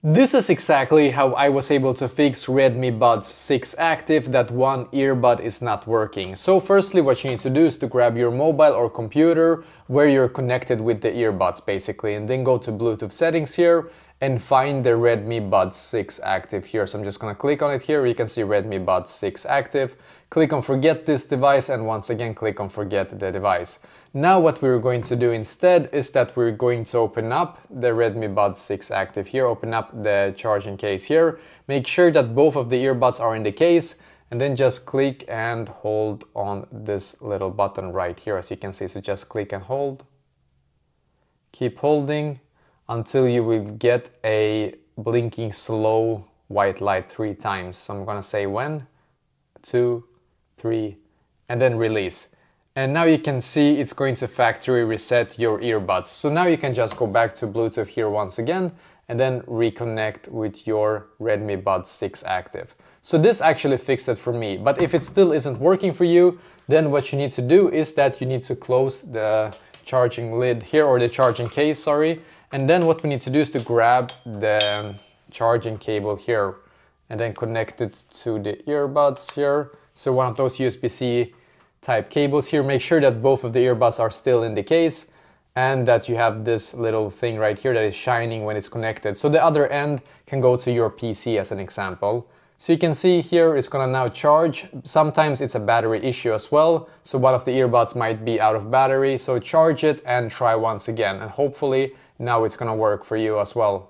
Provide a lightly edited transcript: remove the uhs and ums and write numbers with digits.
This is exactly how I was able to fix Redmi Buds 6 Active that one earbud is not working. So firstly, what you need to do is to grab your mobile or computer where you're connected with the earbuds basically, and then go to Bluetooth settings here and find the Redmi Buds 6 Active here. So I'm just gonna click on it here. You can see Redmi Buds 6 Active. Click on forget this device, and once again click on forget the device. Now what we're going to do instead is that we're going to open up the Redmi Buds 6 Active here, open up the charging case here, make sure that both of the earbuds are in the case, and then just click and hold on this little button right here, as you can see. So just click and hold, keep holding until you will get a blinking slow white light 3 times. So I'm gonna say 1, 2, 3, and then release. And now you can see it's going to factory reset your earbuds. So now you can just go back to Bluetooth here once again and then reconnect with your Redmi Buds 6 Active. So this actually fixed it for me. But if it still isn't working for you, then what you need to do is that you need to close the charging lid here, or the charging case, sorry. And then what we need to do is to grab the charging cable here and then connect it to the earbuds here. So one of those USB-C type cables here. Make sure that both of the earbuds are still in the case and that you have this little thing right here that is shining when it's connected. So the other end can go to your PC as an example. So you can see here it's gonna now charge. Sometimes it's a battery issue as well. So one of the earbuds might be out of battery. So charge it and try once again, and hopefully now it's gonna work for you as well.